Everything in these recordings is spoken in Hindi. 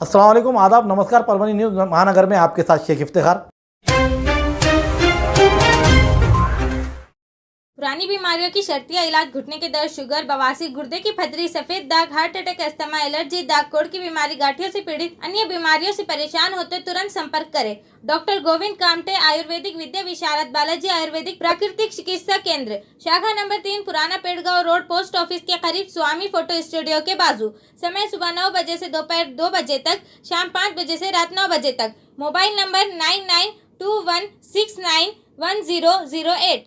अस्सलाम वालेकुम, आदाब, नमस्कार। परभनी न्यूज़ महानगर में आपके साथ शेख इफ्तिखार। पुरानी बीमारियों की शर्तिया इलाज, घुटने के दर्द, शुगर, बवासीर, गुर्दे की पथरी, सफेद दाग, हार्ट अटैक, अस्थमा, एलर्जी, दाग कोड़ की बीमारी, गांठियों से पीड़ित, अन्य बीमारियों से परेशान होते तुरंत संपर्क करें। डॉक्टर गोविंद कामटे, आयुर्वेदिक विद्या विशारद, बालाजी आयुर्वेदिक प्राकृतिक चिकित्सा केंद्र, शाखा नंबर 3, पुराना पेड़गांव रोड, पोस्ट ऑफिस के करीब, स्वामी फोटो स्टूडियो के बाजू। समय सुबह 9 बजे से दोपहर 2 बजे तक, शाम 5 बजे से रात 9 बजे तक। Mobile number 9921691008।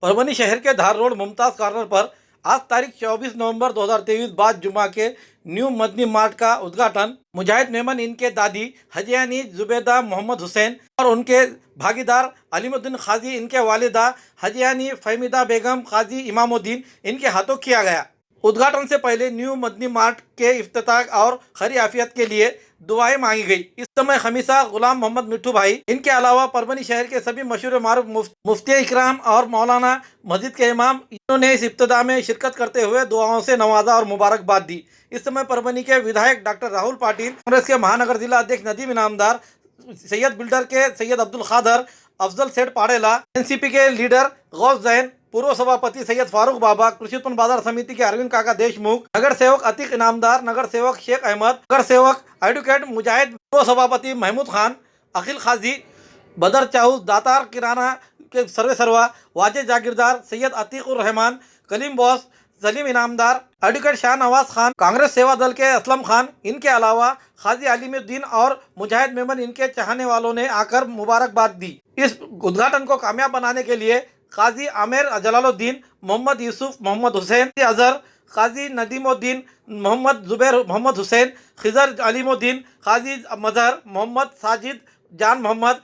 परभनी शहर के धार रोड मुमताज कॉर्नर पर आज तारीख 24 नवंबर 2023 बाद जुमा के न्यू मदनी मार्ट का उद्घाटन मुजाहिद मेमन, इनके दादी हजियानी जुबैदा मोहम्मद हुसैन और उनके भागीदार अलीमुद्दीन खाजी, इनके वालिदा हजियानी फहमीदा बेगम खाजी इमामुद्दीन, इनके हाथों किया गया। उद्घाटन से पहले न्यू मदनी मार्ट के इफ्तिताह और खरी आफियत के लिए दुआएं मांगी गई। इस समय खमीसा गुलाम मोहम्मद मिट्टू भाई, इनके अलावा परभनी शहर के सभी मशहूर मारूफ मुफ्ती इकराम और मौलाना मस्जिद के इमाम, इन्होंने इस इब्तिदा में शिरकत करते हुए दुआओं से नवाजा और मुबारकबाद दी। इस समय परभनी के विधायक डॉक्टर राहुल पाटिल, कांग्रेस के महानगर जिला अध्यक्ष नदीम इनामदार, सैयद बिल्डर के सैयद अब्दुल खादर, अफजल सेठ पाड़ेला, एनसीपी के लीडर गौस जैन, पूर्व सभापति सैयद फारूक बाबा, कृषि उत्पन्न बाजार समिति के अरविंद काका देशमुख, नगर सेवक अतीक इनामदार, नगर सेवक शेख अहमद, नगर सेवक एडवोकेट मुजाहिद, पूर्व सभापति महमूद खान, अखिल खाजी, बदर चाहूस, दातार किराना के सर्वे सर्वा, वाजिद जागीरदार, सैयद अतीकुर रहमान, कलीम बॉस, सलीम इनामदार, एडवोकेट शाह नवाज खान, कांग्रेस सेवा दल के असलम खान, इनके अलावा खाजी अलीमुद्दीन और मुजाहिद मेमन, इनके चाहने वालों ने आकर मुबारकबाद दी। इस उद्घाटन को कामयाब बनाने के लिए काजी आमिर जलालुद्दीन, मोहम्मद यूसुफ, मोहम्मद हुसैन अजहर, काजी नदीमुद्दीन, मोहम्मद जुबैर, मोहम्मद हुसैन, खिजर अलीमुद्दीन, काजी मजहर, मोहम्मद साजिद जान, मोहम्मद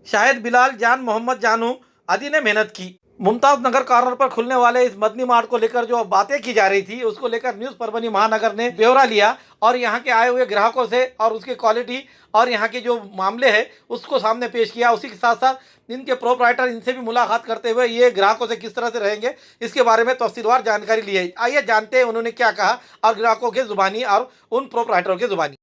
शाहिद बिलाल जान, मोहम्मद जानू आदि ने मेहनत की। मुमताज नगर कॉर्नर पर खुलने वाले इस मदनी मार्ट को लेकर जो बातें की जा रही थी, उसको लेकर न्यूज़ परभनी महानगर ने ब्यौरा लिया और यहाँ के आए हुए ग्राहकों से और उसकी क्वालिटी और यहाँ के जो मामले हैं उसको सामने पेश किया। उसी के साथ साथ इनके प्रोपराइटर, इनसे भी मुलाकात करते हुए ये ग्राहकों से किस तरह से रहेंगे इसके बारे में तफसीलवार जानकारी ली है। आइए जानते हैं उन्होंने क्या कहा और ग्राहकों के जुबानी और उन प्रोपराइटरों के जुबानी।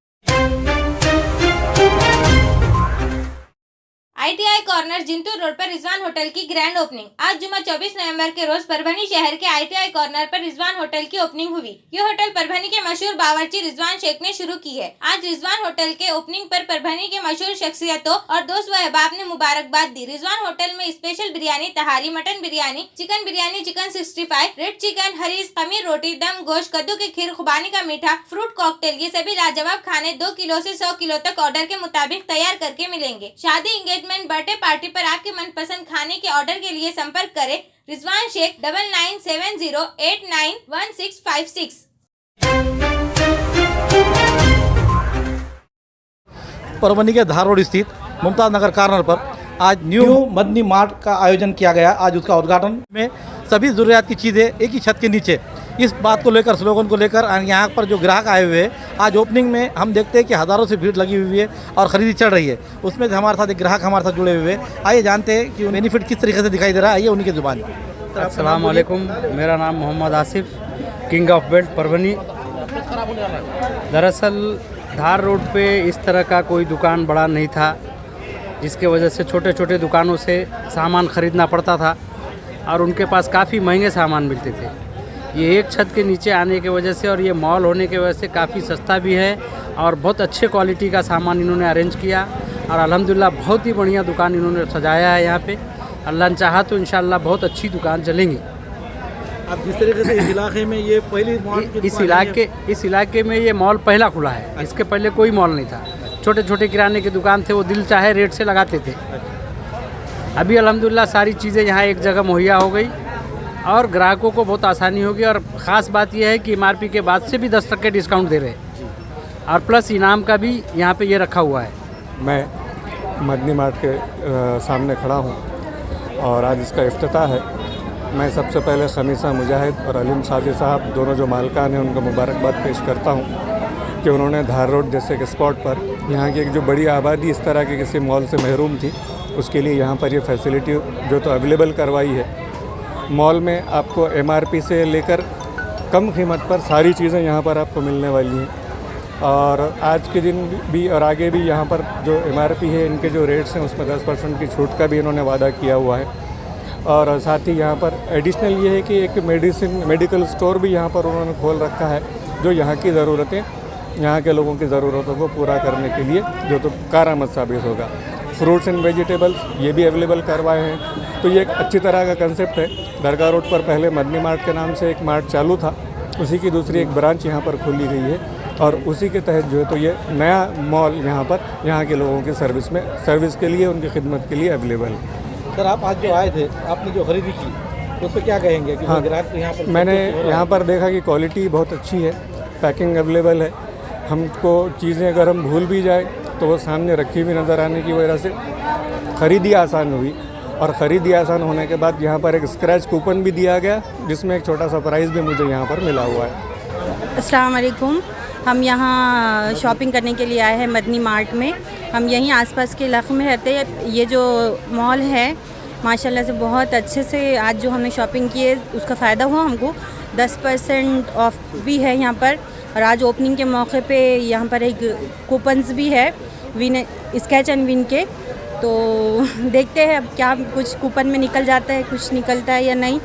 ITI कॉर्नर जिंतूर रोड पर रिजवान होटल की ग्रैंड ओपनिंग। आज जुमा 24 नवंबर के रोज परभनी शहर के ITI कॉर्नर पर रिजवान होटल की ओपनिंग हुई। ये होटल परभनी के मशहूर बावर्ची रिजवान शेख ने शुरू की है। आज रिजवान होटल के ओपनिंग पर परभनी के मशहूर शख्सियतों और दोस्त व अहबाब ने मुबारकबाद दी। रिजवान होटल में स्पेशल बिरयानी, तहारी, mutton biryani, chicken 65, red chicken, हरीज, खमीर रोटी, दम गोश्त, कद्दू की खीर, खुबानी का मीठा, फ्रूट कॉकटेल, ये सभी लाजवाब खाने 2 किलो से 100 किलो तक ऑर्डर के मुताबिक तैयार करके मिलेंगे। शादी, एंगेजमेंट, बर्थडे पार्टी पर आपके मनपसंद खाने के ऑर्डर के लिए संपर्क करें रिजवान शेख 9970891656। परभनी के धार रोड स्थित मुमताज नगर कॉर्नर पर आज न्यू मदनी मार्ट का आयोजन किया गया। आज उसका उद्घाटन में सभी ज़रूरियात की चीज़ें एक ही छत के नीचे, इस बात को लेकर, स्लोगन को लेकर यहाँ पर जो ग्राहक आए हुए हैं, आज ओपनिंग में हम देखते हैं कि हज़ारों से भीड़ लगी हुई है और ख़रीदी चल रही है। उसमें हमारे साथ एक ग्राहक हमारे साथ जुड़े हुए हैं। आइए जानते हैं कि बेनिफिट किस तरीके से दिखाई दे रहा है। आइए उनकी ज़ुबान। अस्सलाम वालेकुम, मेरा नाम Mohammad Asif, king of belt Parbhani. दरअसल धार रोड पे इस तरह का कोई दुकान बड़ा नहीं था, जिसके वजह से छोटे छोटे दुकानों से सामान ख़रीदना पड़ता था और उनके पास काफ़ी महंगे सामान मिलते थे। ये एक छत के नीचे आने की वजह से और ये मॉल होने की वजह से काफ़ी सस्ता भी है और बहुत अच्छे क्वालिटी का सामान इन्होंने अरेंज किया और अल्हम्दुलिल्लाह बहुत ही बढ़िया दुकान इन्होंने सजाया है यहाँ पे। अल्लाह ने चाहा तो इंशाअल्लाह बहुत अच्छी दुकान चलेंगी। अब जिस तरीके से इस इलाके में ये पहली इस इलाके में ये मॉल पहला खुला है। इसके पहले कोई मॉल नहीं था। छोटे छोटे किराने की दुकान थे, वो दिल चाहे रेट से लगाते थे। अभी अल्हम्दुलिल्लाह सारी चीज़ें यहाँ एक जगह मुहैया हो गई और ग्राहकों को बहुत आसानी होगी। और ख़ास बात यह है कि MRP के बाद से भी 10% डिस्काउंट दे रहे हैं और प्लस इनाम का भी यहाँ पे ये रखा हुआ है। मैं मदनी मार्ट के सामने खड़ा हूँ और आज इसका इफ्तिताह है। मैं सबसे पहले खमीसा मुजाहिद और अलीम साजिद साहब, दोनों जो मालिकान हैं, उनको मुबारकबाद पेश करता हूँ कि उन्होंने धार रोड जैसे कि स्पॉट पर यहाँ की एक जो बड़ी आबादी इस तरह के किसी मॉल से महरूम थी, उसके लिए यहाँ पर ये फैसिलिटी जो तो अवेलेबल करवाई है। मॉल में आपको MRP से लेकर कम कीमत पर सारी चीज़ें यहाँ पर आपको मिलने वाली हैं। और आज के दिन भी और आगे भी यहाँ पर जो MRP है, इनके जो रेट्स हैं उसमें 10% की छूट का भी इन्होंने वादा किया हुआ है। और साथ ही यहाँ पर एडिशनल ये है कि एक मेडिकल स्टोर भी यहाँ पर उन्होंने खोल रखा है, जो यहाँ की ज़रूरतें, यहाँ के लोगों की ज़रूरतों को पूरा करने के लिए जो तो कारआमद साबित होगा। फ्रूट्स एंड वेजिटेबल्स ये भी अवेलेबल करवाए हैं। तो ये एक अच्छी तरह का कंसेप्ट है। दरगाह रोड पर पहले मदनी मार्ट के नाम से एक मार्ट चालू था, उसी की दूसरी एक ब्रांच यहाँ पर खोली गई है और उसी के तहत जो है तो ये नया मॉल यहाँ पर यहाँ के लोगों की सर्विस के लिए, उनकी खिदमत के लिए अवेलेबल है। सर, आप आज जो आए थे, आपने जो खरीदी की उस पर क्या कहेंगे कि हाँ, ग्राहक तो यहाँ पर मैंने यहाँ पर देखा कि क्वालिटी बहुत अच्छी है, पैकिंग अवेलेबल है। हमको चीज़ें अगर हम भूल भी जाए तो वो सामने रखी हुई नज़र आने की वजह से ख़रीदी आसान हुई। और ख़रीदी आसान होने के बाद यहाँ पर एक स्क्रैच कूपन भी दिया गया, जिसमें एक छोटा सा प्राइज़ भी मुझे यहाँ पर मिला हुआ है। अस्सलाम वालेकुम। हम यहाँ शॉपिंग करने के लिए आए हैं मदनी मार्ट में। हम यहीं आसपास के इलाके में रहते हैं। ये जो मॉल है माशाल्लाह से बहुत अच्छे से आज जो हमने शॉपिंग की है उसका फ़ायदा हुआ हमको। 10% ऑफ भी है यहाँ पर। और आज ओपनिंग के मौके पे यहाँ पर एक कूपन्स भी है विन स्केच एंड विन के। तो देखते हैं अब क्या कुछ कूपन में निकल जाता है, कुछ निकलता है या नहीं।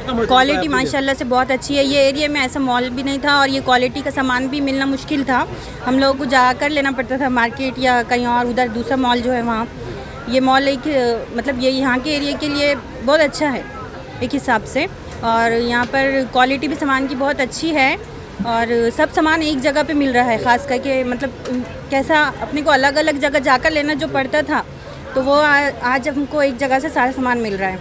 क्वालिटी माशाल्लाह से बहुत अच्छी है। ये एरिया में ऐसा मॉल भी नहीं था और ये क्वालिटी का सामान भी मिलना मुश्किल था। हम लोगों को जाकर लेना पड़ता था मार्केट या कहीं और, उधर दूसरा मॉल जो है वहाँ। ये मॉल एक मतलब ये यहाँ के एरिया के लिए बहुत अच्छा है एक हिसाब से। और यहाँ पर क्वालिटी भी सामान की बहुत अच्छी है और सब सामान एक जगह पे मिल रहा है। ख़ास करके मतलब कैसा अपने को अलग अलग जगह जाकर लेना जो पड़ता था, तो वो आज हमको एक जगह से सारा सामान मिल रहा है।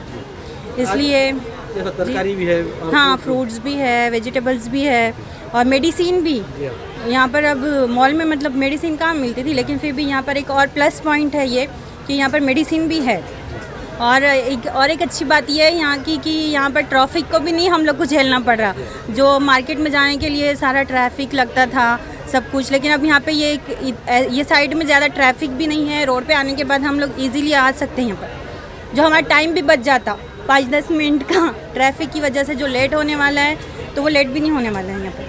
इसलिए तरकारी भी है, हाँ, फ्रूट्स भी है, वेजिटेबल्स भी है और मेडिसिन भी। यहाँ पर अब मॉल में मतलब मेडिसिन कहाँ मिलती थी, लेकिन फिर भी यहाँ पर एक और प्लस पॉइंट है ये कि यहाँ पर मेडिसिन भी है। और एक अच्छी बात यह है यहाँ की कि यहाँ पर ट्रैफिक को भी नहीं हम लोग को झेलना पड़ रहा। जो मार्केट में जाने के लिए सारा ट्रैफिक लगता था सब कुछ, लेकिन अब यहाँ पे ये साइड में ज़्यादा ट्रैफिक भी नहीं है। रोड पे आने के बाद हम लोग इजीली आ सकते हैं यहाँ पर, जो हमारा टाइम भी बच जाता 5-10 मिनट का ट्रैफिक की वजह से। जो लेट होने वाला है तो वो लेट भी नहीं होने वाला है यहाँ पर।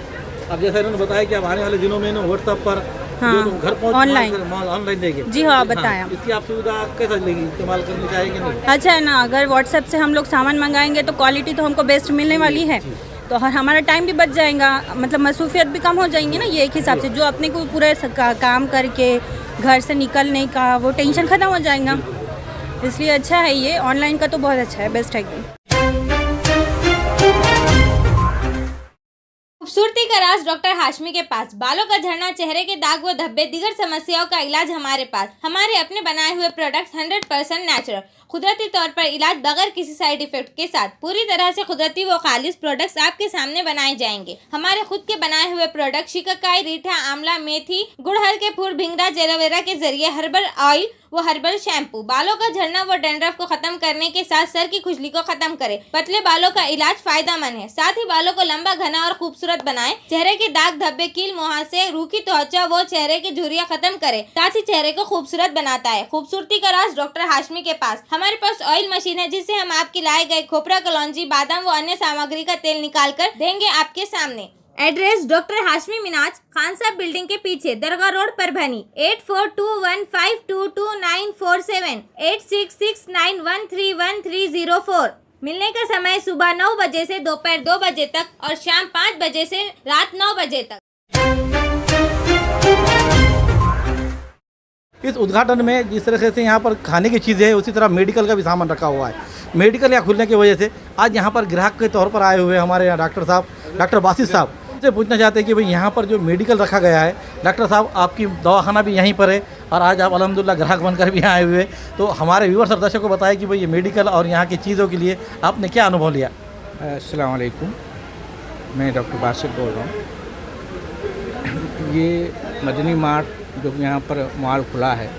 अब जैसा इन्होंने बताया कि अब आने वाले दिनों में व्हाट्सएप पर हाँ, जो घर पहुँच ऑनलाइन देंगे। जी हाँ, बताया। इसकी आप सुविधा कैसे लेगी, इस्तेमाल करनी चाहेंगे नहीं? अच्छा है ना, अगर व्हाट्सएप से हम लोग सामान मंगाएंगे तो क्वालिटी तो हमको बेस्ट मिलने वाली है, तो हमारा टाइम भी बच जाएगा, मतलब मसरूफियत भी कम हो जाएंगी ना। ये एक हिसाब से जो अपने को पूरा काम करके घर से निकलने का वो टेंशन ख़त्म हो जाएगा। इसलिए अच्छा है ये ऑनलाइन का, तो बहुत अच्छा है, बेस्ट है एकदम। खूबसूरती का राज डॉक्टर हाशमी के पास। बालों का झड़ना, चेहरे के दाग व धब्बे, दीगर समस्याओं का इलाज हमारे पास। हमारे अपने बनाए हुए प्रोडक्ट्स 100% नेचुरल, कुदरती तौर पर इलाज बगैर किसी साइड इफेक्ट के साथ। पूरी तरह से कुदरती व खालिश प्रोडक्ट्स आपके सामने बनाए जाएंगे। हमारे खुद के बनाए हुए प्रोडक्ट शिकाकाई, रीठा, आंवला, मेथी, गुड़हल के फूल, भिंगरा, एलोवेरा के जरिए हर्बल ऑयल वो हर्बल शैम्पू बालों का झड़ना व डैंड्रफ को खत्म करने के साथ सर की खुजली को खत्म करे। पतले बालों का इलाज फायदेमंद है, साथ ही बालों को लंबा, घना और खूबसूरत बनाए। चेहरे के दाग धब्बे, कील, मुहासे, रूखी त्वचा वो चेहरे की झुर्रियां खत्म करे, साथ ही चेहरे को खूबसूरत बनाता है। खूबसूरती का राज डॉक्टर हाशमी के पास। हमारे पास ऑयल मशीन है जिससे हम आपकी लाए गए खोपरा, कलौंजी, बादाम व अन्य सामग्री का तेल निकाल कर देंगे आपके सामने। एड्रेस डॉक्टर हाशमी मिनाज, खान साहब बिल्डिंग के पीछे, दरगाह रोड, परभनी। 8421522947, 8669131304। मिलने का समय सुबह 9 बजे से दोपहर 2 बजे तक और शाम 5 बजे से रात 9 बजे तक। इस उद्घाटन में जिस तरह से यहाँ पर खाने की चीज़ें है, उसी तरह मेडिकल का भी सामान रखा हुआ है। मेडिकल यहाँ खुलने की वजह से आज यहाँ पर ग्राहक के तौर पर आए हुए हमारे यहाँ डॉक्टर साहब, डॉक्टर बासित साहब से पूछना चाहते हैं कि भाई यहाँ पर जो मेडिकल रखा गया है, डॉक्टर साहब आपकी दवाखाना भी यहीं पर है और आज आप अल्हम्दुलिल्लाह ग्राहक बनकर भी आए हुए, तो हमारे व्यूअर्स और दर्शकों को बताएं कि भाई ये मेडिकल और यहाँ की चीज़ों के लिए आपने क्या अनुभव लिया? अस्सलाम वालेकुम, मैं डॉक्टर बासित बोल रहा हूँ। ये मदनी मार्ट जो यहाँ पर मॉल खुला है,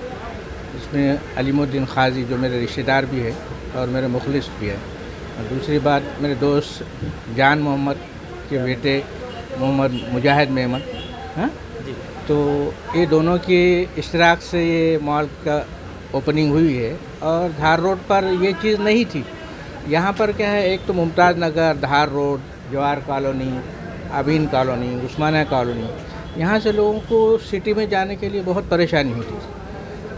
इसमें अलीमुद्दीन खाजी जो मेरे रिश्तेदार भी है और मेरे मुखलिस भी है, और दूसरी बात मेरे दोस्त जान मोहम्मद के बेटे मोहम्मद मुजाहिद मेमन, हाँ, तो ये दोनों की इश्तराक से ये मॉल का ओपनिंग हुई है। और धार रोड पर ये चीज़ नहीं थी। यहाँ पर क्या है, एक तो मुमताज़ नगर, धार रोड, जवाहर कॉलोनी, आबीन कॉलोनी, उस्मानिया कॉलोनी, यहाँ से लोगों को सिटी में जाने के लिए बहुत परेशानी होती थी।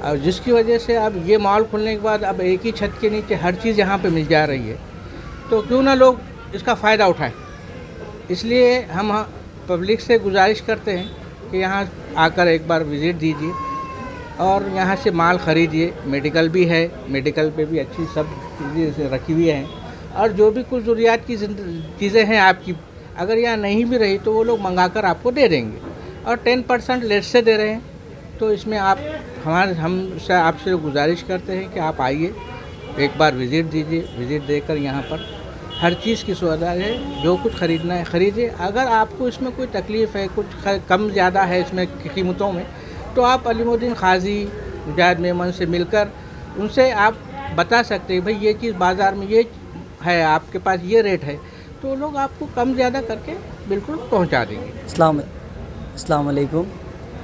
और जिसकी वजह से अब ये मॉल खुलने के बाद अब एक ही छत के नीचे हर चीज़ यहाँ पे मिल जा रही है, तो क्यों ना लोग इसका फ़ायदा उठाएं। इसलिए हम पब्लिक से गुजारिश करते हैं कि यहाँ आकर एक बार विज़िट दीजिए और यहाँ से माल ख़रीदिए। मेडिकल भी है, मेडिकल पे भी अच्छी सब चीज़ें रखी हुई हैं, और जो भी कुछ ज़रूरियात की चीज़ें हैं आपकी, अगर यहाँ नहीं भी रही तो वो लोग मंगाकर आपको दे देंगे, और 10% लेट से दे रहे हैं। तो इसमें आप हमसे आपसे गुजारिश करते हैं कि आप आइए, एक बार विज़िट दीजिए। विज़िट देकर यहाँ पर हर चीज़ की सुविधा है, जो कुछ ख़रीदना है ख़रीदिए। अगर आपको इसमें कोई तकलीफ़ है, कुछ कम ज़्यादा है इसमें कीमतों में, तो आप अलीमुद्दीन क़ाज़ी, मुजाहिद मेमन से मिलकर उनसे आप बता सकते हैं, भाई ये चीज़ बाज़ार में ये है, आपके पास ये रेट है, तो लोग आपको कम ज़्यादा करके बिल्कुल पहुंचा देंगे। अस्सलाम वालेकुम।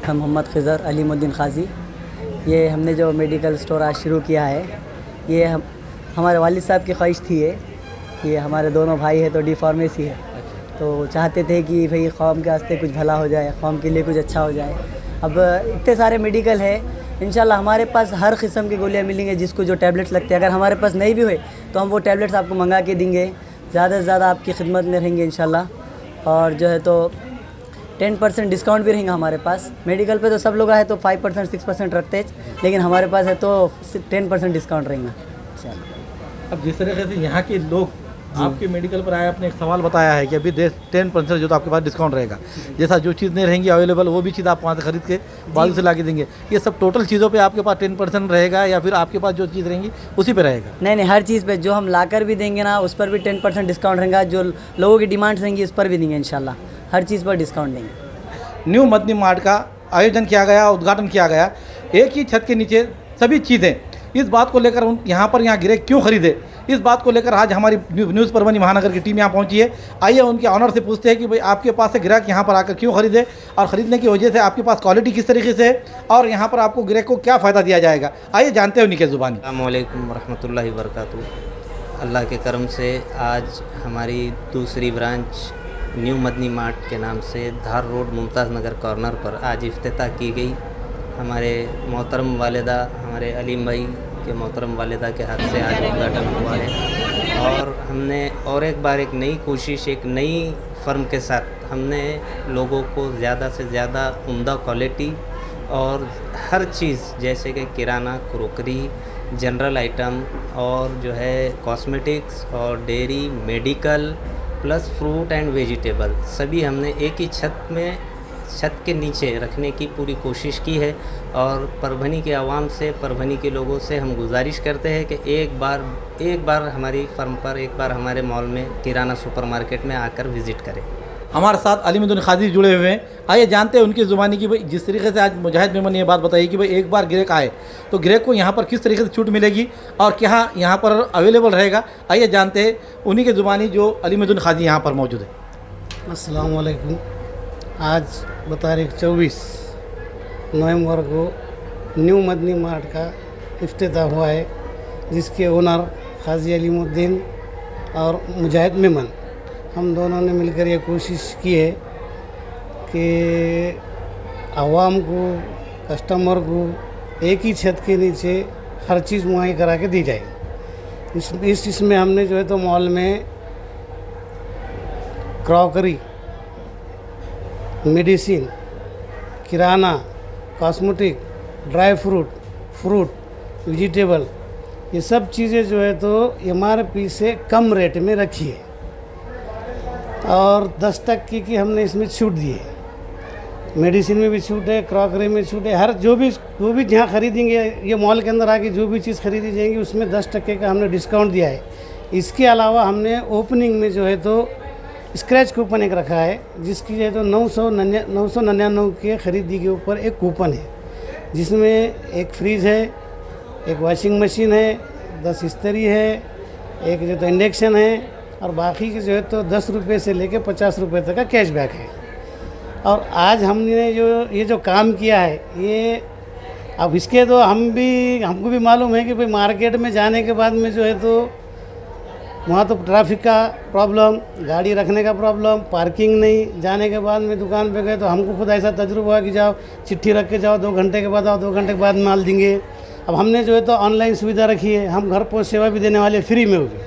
हम मोहम्मद ख़िज़र अलीमुद्दीन क़ाज़ी। ये हमने जो मेडिकल स्टोर आज शुरू किया है, ये हमारे वालिद साहब की ख्वाहिश थी कि हमारे दोनों भाई है तो डी फार्मेसी है, तो चाहते थे कि भाई कौम के वास्ते कुछ भला हो जाए, कौम के लिए कुछ अच्छा हो जाए। अब इतने सारे मेडिकल है, इंशाल्लाह हमारे पास हर किस्म की गोलियाँ मिलेंगी, जिसको जो टैबलेट्स लगते हैं। अगर हमारे पास नहीं भी हुए तो हम वो टैबलेट्स आपको मंगा के देंगे, ज़्यादा से ज़्यादा आपकी खिदमत में रहेंगे इंशाल्लाह। और जो है तो 10% डिस्काउंट भी रहेंगे हमारे पास। मेडिकल पे तो सब लोग आए तो 5% 6% रखते हैं, लेकिन हमारे पास है तो 10% डिस्काउंट रहेंगे इंशाल्लाह। अब जिस तरीके से यहाँ के लोग आपके मेडिकल पर आए, आपने एक सवाल बताया है कि अभी 10% जो तो आपके पास डिस्काउंट रहेगा, जैसा जो चीज़ नहीं रहेंगी अवेलेबल वो भी चीज़ आप वहाँ से खरीद के बाजू से ला के देंगे। ये सब टोटल चीज़ों पे आपके पास 10% रहेगा, या फिर आपके पास जो चीज़ रहेंगी उसी पे रहेगा? नहीं, हर चीज़ पे जो हम लाकर भी देंगे ना, उस पर भी 10% डिस्काउंट रहेगा। जो लोगों की डिमांड्स रहेंगी उस पर भी देंगे इंशाल्लाह, हर चीज़ पर डिस्काउंट देंगे। न्यू मदनी मार्ट का आयोजन किया गया, उद्घाटन किया गया, एक ही छत के नीचे सभी चीज़ें। इस बात को लेकर यहाँ गिराहक क्यों खरीदे, इस बात को लेकर आज हमारी न्यूज़ परभनी महानगर की टीम यहाँ पहुँची है। आइए उनके ऑनर से पूछते हैं कि भाई आपके पास से ग्राहक यहाँ पर आकर क्यों खरीदे, और ख़रीदने की वजह से आपके पास क्वालिटी किस तरीके से है, और यहाँ पर आपको ग्राहक को क्या फ़ायदा दिया जाएगा। आइए जानते हैं उन्हीं के ज़ुबानी। अस्सलाम वालेकुम रहमतुल्लाहि व बरकातुहू। अल्लाह के करम से आज हमारी दूसरी ब्रांच न्यू मदनी मार्ट के नाम से धार रोड मुमताज़ नगर कॉर्नर पर आज इफ्तिताह की गई। हमारे मोहतरम वालिदा, हमारे अलीम भाई के मोहतरम वालिदा के हाथ से आज उद्घाटन हुआ है। और हमने और एक बार एक नई कोशिश, एक नई फर्म के साथ हमने लोगों को ज़्यादा से ज़्यादा उम्दा क्वालिटी और हर चीज़, जैसे कि किराना, क्रोकरी, जनरल आइटम और जो है कॉस्मेटिक्स और dairy, medical plus fruit and vegetable, सभी हमने एक ही छत के नीचे रखने की पूरी कोशिश की है। और परभनी के आवाम से, परभनी के लोगों से हम गुजारिश करते हैं कि एक बार हमारी फर्म पर, एक बार हमारे मॉल में, किराना सुपरमार्केट में आकर विज़िट करें। हमारे साथ अलीमुद्दीन क़ाज़ी जुड़े हुए हैं। आइए जानते हैं उनकी ज़ुबानी की भाई जिस तरीके से आज मुजाहिद मेमन ने ये बात बताई कि भाई एक बार ग्राहक आए तो ग्राहक को यहाँ पर किस तरीके से छूट मिलेगी और क्या यहाँ पर अवेलेबल रहेगा। आइए जानते हैं उन्हीं की ज़ुबानी जो अलीमुद्दीन क़ाज़ी यहाँ पर मौजूद है। अस्सलाम वालेकुम। आज तारीख 24 नवंबर को न्यू मदनी मार्ट का इफ्तिताह हुआ है, जिसके ओनर क़ाज़ी अलीमुद्दीन और मुजाहिद मेमन, हम दोनों ने मिलकर ये कोशिश की है कि आवाम को, कस्टमर को एक ही छत के नीचे हर चीज़ मुहैया करा के दी जाए। इसमें हमने जो है तो मॉल में क्रॉकरी, मेडिसिन, किराना, कॉस्मेटिक, ड्राई फ्रूट, वेजिटेबल, ये सब चीज़ें जो है तो MRP से कम रेट में रखी है और 10% की हमने इसमें छूट दी है। मेडिसिन में भी छूट है, क्रॉकरी में छूट है, हर जो भी जहाँ खरीदेंगे, ये मॉल के अंदर आके जो भी चीज़ खरीदी जाएंगी उसमें 10% का हमने डिस्काउंट दिया है। इसके अलावा हमने ओपनिंग में जो है तो स्क्रैच कूपन एक रखा है, जिसकी जो है तो 999 के ख़रीदी के ऊपर एक कूपन है, जिसमें एक फ्रिज है, एक वॉशिंग मशीन है, 10 इस्त्री है, एक जो तो इंडक्शन है, और बाकी के जो है तो 10 रुपये से लेके 50 रुपये तक का कैशबैक है। और आज हमने ये जो काम किया है, ये अब इसके तो हमको भी मालूम है कि भाई मार्केट में जाने के बाद में जो है तो वहाँ तो ट्रैफिक का प्रॉब्लम, गाड़ी रखने का प्रॉब्लम, पार्किंग नहीं। जाने के बाद में दुकान पे गए तो हमको खुद ऐसा तजुर्बा हुआ कि जाओ चिट्ठी रख के जाओ, 2 घंटे के बाद आओ, 2 घंटे के बाद माल देंगे। अब हमने जो है तो ऑनलाइन सुविधा रखी है, हम घर पहुँच सेवा भी देने वाले फ्री में होगी,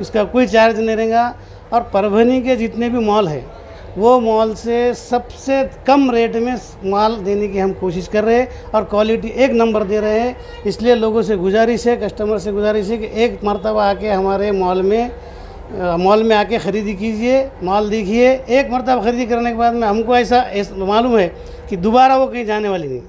उसका कोई चार्ज नहीं रहेगा। और परभनी के जितने भी मॉल है वो मॉल से सबसे कम रेट में माल देने की हम कोशिश कर रहे हैं और क्वालिटी एक नंबर दे रहे हैं। इसलिए लोगों से गुजारिश है, कस्टमर से गुजारिश है कि एक मरतबा आके हमारे मॉल में आके ख़रीदी कीजिए, माल देखिए। एक मरतबा ख़रीदी करने के बाद में हमको ऐसा मालूम है कि दोबारा वो कहीं जाने वाली नहीं,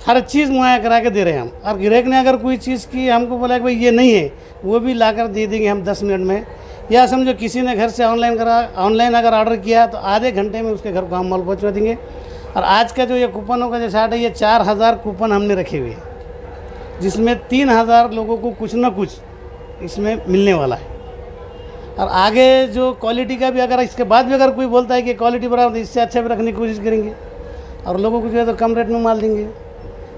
हर चीज़ मुहैया करा के दे रहे हैं हम। और ग्राहक ने अगर कोई चीज़ की हमको बोला कि भाई ये नहीं है, वो भी ला कर दे देंगे हम 10 मिनट में। या समझो किसी ने घर से ऑनलाइन अगर ऑर्डर किया तो आधे घंटे में उसके घर को हम माल पहुँचवा देंगे। और आज का जो ये कूपनों का जो चार्ट है, ये 4000 कूपन हमने रखे हुए हैं, जिसमें 3000 लोगों को कुछ ना कुछ इसमें मिलने वाला है। और आगे जो क्वालिटी का भी अगर इसके बाद भी अगर कोई बोलता है कि क्वालिटी बराबर, तो इससे अच्छा भी रखने की कोशिश करेंगे और लोगों को जो है तो कम रेट में माल देंगे।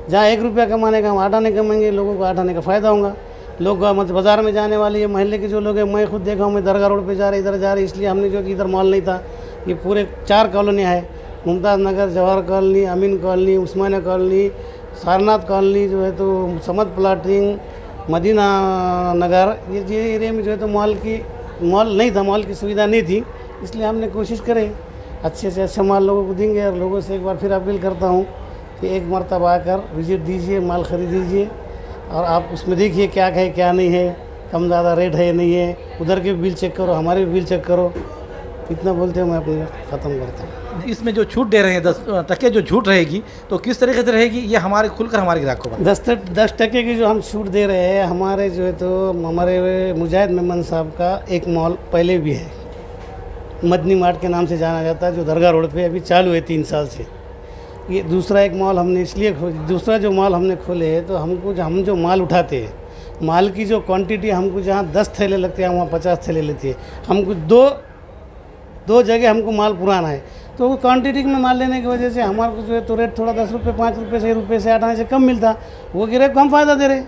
जहाँ 1 रुपया कमाने का हम 8 आने कमाएंगे, लोगों को 8 आने का फ़ायदा होगा। लोग मतलब बाज़ार में जाने वाले, ये मोहल्ले के जो लोग हैं, मैं खुद देखा हूँ, मैं दरगाह रोड पे जा रहे, इधर जा रहे, इसलिए हमने जो कि इधर मॉल नहीं था, ये पूरे 4 कॉलोनियाँ है, मुमताज़ नगर, जवाहर कॉलोनी, अमीन कॉलोनी, उस्मानिया कॉलोनी, सारनाथ कॉलोनी, जो है तो समद प्लाटिंग, मदीना नगर, ये एरिया में जो है तो मॉल नहीं था, मॉल की सुविधा नहीं थी। इसलिए हमने कोशिश करे अच्छे से अच्छा माल लोगों को देंगे। और लोगों से एक बार फिर अपील करता हूँ कि एक मरतबा आकर विज़िट दीजिए, माल ख़रीद दीजिए और आप उसमें देखिए क्या है क्या नहीं है, कम ज़्यादा रेट है नहीं है, उधर के भी बिल चेक करो, हमारे भी बिल चेक करो। इतना बोलते हैं मैं अपनी ख़त्म करता हूँ। इसमें जो छूट दे रहे हैं 10% जो छूट रहेगी, तो किस तरीके से रहेगी ये हमारे खुलकर हमारे ग्राहक को 10% की जो हम छूट दे रहे हैं, हमारे जो है तो हमारे मुजाहिद मेमन साहब का एक मॉल पहले भी है, मदनी मार्ट के नाम से जाना जाता है, जो दरगाह रोड पे अभी चालू है 3 साल से। ये दूसरा एक मॉल हमने इसलिए दूसरा जो मॉल हमने खोले है, तो हम जो माल उठाते हैं, माल की जो क्वांटिटी हमको जहाँ 10 थैले लगते हैं वहाँ 50 थैले लेती है। हमको दो जगह हमको माल पुराना है, तो वो क्वांटिटी में माल लेने की वजह से हमारे को जो है तो रेट थोड़ा 10 रुपये, 5 रुपये, 6 रुपये से 8 आने से कम मिलता। वो ग्राहक को हम फ़ायदा दे रहे,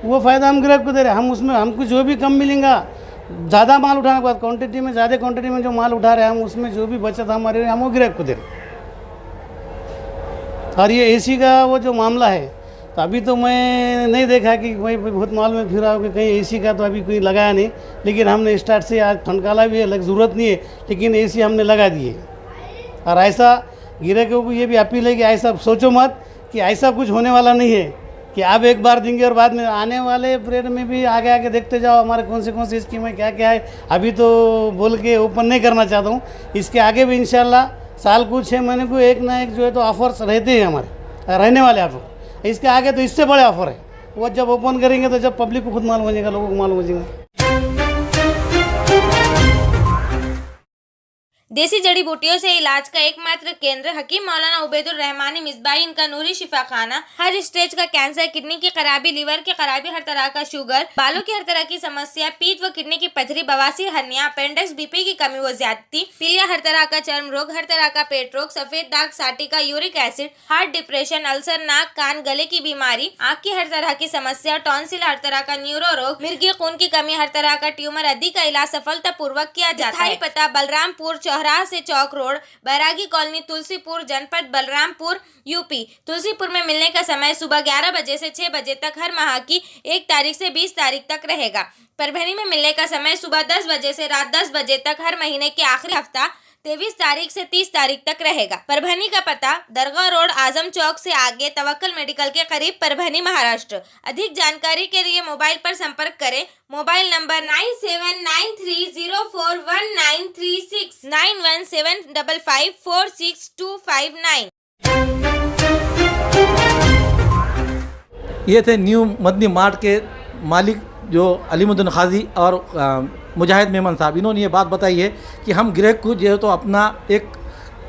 वो फ़ायदा हम ग्राहक को दे रहे। हम उसमें हमको जो भी कम मिलेगा, ज़्यादा माल उठाने के बाद क्वांटिटी में ज़्यादा क्वांटिटी में जो माल उठा रहे हैं हम, उसमें जो भी बचत हमारे हम वो ग्राहक को दे रहे। और ये एसी का वो जो मामला है, तो अभी तो मैं नहीं देखा कि भाई बहुत माल में फिरा हो कि कहीं एसी का तो अभी कोई लगाया नहीं, लेकिन हमने स्टार्ट से आज ठनकाला भी है, ज़रूरत नहीं है, लेकिन एसी हमने लगा दिए। और ऐसा ग्राहकों को ये भी अपील है कि ऐसा सोचो मत कि ऐसा कुछ होने वाला नहीं है कि आप एक बार देंगे और बाद में आने वाले पीरियड में भी आगे देखते जाओ हमारे कौन सी स्कीम है, क्या क्या है। अभी तो बोल के ओपन नहीं करना चाहता हूँ, इसके आगे भी इंशाल्लाह साल को 6 महीने को एक ना एक जो है तो ऑफर्स रहते हैं हमारे, रहने वाले ऑफर। इसके आगे तो इससे बड़े ऑफर है, वो जब ओपन करेंगे तो जब पब्लिक को खुद मालूम हो जाएगा, लोगों को मालूम हो जाएगा। देसी जड़ी बूटियों से इलाज का एकमात्र केंद्र हकीम मौलाना उबैदुर रहमानी मिसबाही इनका नूरी शिफा खाना। हर स्टेज का कैंसर, किडनी की खराबी, लीवर की खराबी, हर तरह का शुगर, बालों की हर तरह की समस्या, पीत व किडनी की पथरी, बवासीर, हर्निया, अपेंडिक्स, बीपी की कमी व ज्यादती, पीलिया, हर तरह का चर्म रोग, हर तरह का पेट रोग, सफेद दाग, sciatica, uric acid, heart, depression, ulcer, नाक, कान, गले की बीमारी, आँख की हर तरह की समस्या, टॉन्सिल, हर तरह का न्यूरो रोग, मिर्गी खून की कमी, हर तरह का ट्यूमर आदि का इलाज सफलतापूर्वक किया जाता है। पता बलरामपुर चौराहा से चौक रोड, बैरागी कॉलोनी, तुलसीपुर, जनपद बलरामपुर, यूपी। तुलसीपुर में मिलने का समय सुबह 11 बजे से 6 बजे तक हर माह की 1 तारीख से 20 तारीख तक रहेगा। परभनी में मिलने का समय सुबह 10 बजे से रात 10 बजे तक हर महीने के आखिरी हफ्ता 23 तारीख से 30 तारीख तक रहेगा। परभनी का पता दरगाह रोड, आजम चौक से आगे, तवक्कल मेडिकल के करीब, परभनी, महाराष्ट्र। अधिक जानकारी के लिए मोबाइल पर संपर्क करें। Mobile number 9793041936 9175546259। ये थे न्यू मदनी मार्ट के मालिक जो अलीमुद्दीन खाजी और मुजाहिद मेमन साहब। इन्होंने ये बात बताई है कि हम ग्राहक को जो है तो अपना एक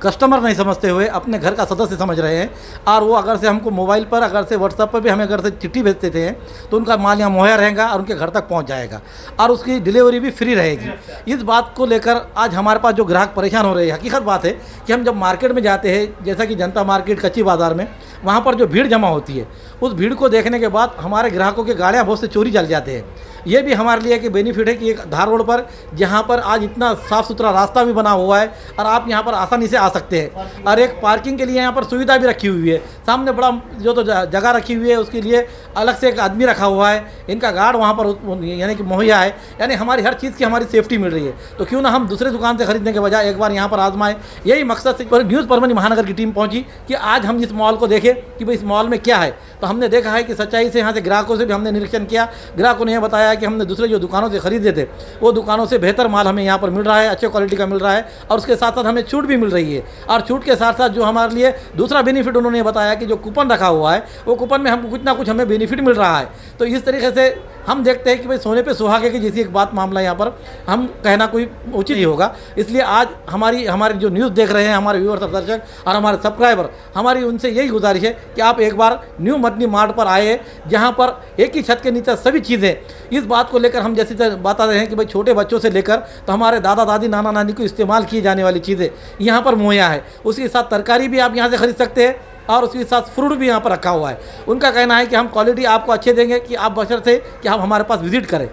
कस्टमर नहीं समझते हुए अपने घर का सदस्य समझ रहे हैं, और वो अगर से हमको मोबाइल पर, अगर से व्हाट्सएप पर भी हमें अगर से चिट्ठी भेज देते हैं तो उनका माल यहाँ मुहैया रहेगा और उनके घर तक पहुँच जाएगा और उसकी डिलीवरी भी फ्री रहेगी। इस बात को लेकर आज हमारे पास जो ग्राहक परेशान हो रहे हैं, हकीकत बात है कि हम जब मार्केट में जाते हैं, जैसा कि जनता मार्केट, कच्ची बाज़ार में, वहाँ पर जो भीड़ जमा होती है, उस भीड़ को देखने के बाद हमारे ग्राहकों के गाड़ियाँ बहुत से चोरी चल जाते हैं। ये भी हमारे लिए एक बेनिफिट है कि एक धार रोड पर जहाँ पर आज इतना साफ़ सुथरा रास्ता भी बना हुआ है और आप यहाँ पर आसानी से आ सकते हैं, और एक पार्किंग के लिए यहाँ पर सुविधा भी रखी हुई है। सामने बड़ा जो तो जगह रखी हुई है उसके लिए अलग से एक आदमी रखा हुआ है, इनका गार्ड वहाँ पर यानी कि मुहैया है, यानी हमारी हर चीज़ की हमारी सेफ्टी मिल रही है। तो क्यों ना हम दूसरे दुकान से खरीदने के बजाय एक बार यहाँ पर आजमाएं। यही मकसद से न्यूज़ परभनी महानगर की टीम पहुँची कि आज हम इस मॉल को देखें कि भाई इस मॉल में क्या है। तो हमने देखा है कि सच्चाई से यहाँ से ग्राहकों से भी हमने निरीक्षण किया, ग्राहकों ने यह बताया कि हमने दूसरे जो दुकानों से खरीदे थे वो दुकानों से बेहतर माल हमें यहाँ पर मिल रहा है, अच्छे क्वालिटी का मिल रहा है, और उसके साथ साथ हमें छूट भी मिल रही है। और छूट के साथ साथ जो हमारे लिए दूसरा बेनिफिट उन्होंने बताया कि जो कूपन रखा हुआ है वो कूपन में हमको कुछ ना कुछ हमें बेनिफिट मिल रहा है। तो इस तरीके से हम देखते हैं कि भाई सोने पे सुहागे की जैसी एक बात मामला यहाँ पर हम कहना कोई उचित ही होगा। इसलिए आज हमारे जो न्यूज़ देख रहे हैं हमारे व्यूअर्स और दर्शक और हमारे सब्सक्राइबर, हमारी उनसे यही गुजारिश है कि आप एक बार न्यू मदनी मार्ट पर आए, जहाँ पर एक ही छत के नीचे सभी चीज़ें, इस बात को लेकर हम जैसे बता रहे हैं कि भाई छोटे बच्चों से लेकर तो हमारे दादा दादी नाना नानी को इस्तेमाल की जाने वाली चीज़ें यहाँ पर मुहैया है। उसके साथ तरकारी भी आप यहाँ से खरीद सकते हैं और उसके साथ फ्रूट भी यहाँ पर रखा हुआ है। उनका कहना है कि हम क्वालिटी आपको अच्छे देंगे कि आप बशर्ते कि आप हमारे पास विजिट करें।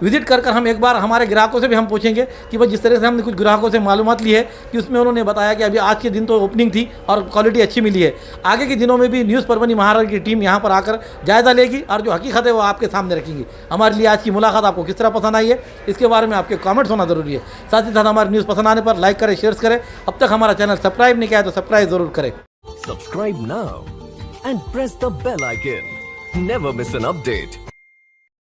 विजिट कर हम एक बार हमारे ग्राहकों से भी हम पूछेंगे कि भाई जिस तरह से हमने कुछ ग्राहकों से मालूमात ली है कि उसमें उन्होंने बताया कि अभी आज के दिन तो ओपनिंग थी और क्वालिटी अच्छी मिली है। आगे के दिनों में भी न्यूज़ परभनी महानगर की टीम यहाँ पर आकर जायज़ा लेगी और जो हकीकत है वो आपके सामने रखेंगी। हमारे लिए आज की मुलाकात आपको किस तरह पसंद आई है इसके बारे में आपके कमेंट्स होना ज़रूरी है। साथ ही साथ हमारे न्यूज़ पसंद आने पर लाइक करें, शेयर करें। अब तक हमारा चैनल सब्सक्राइब नहीं किया है तो सब्सक्राइब ज़रूर करें। Subscribe now and press the bell icon. Never miss an update.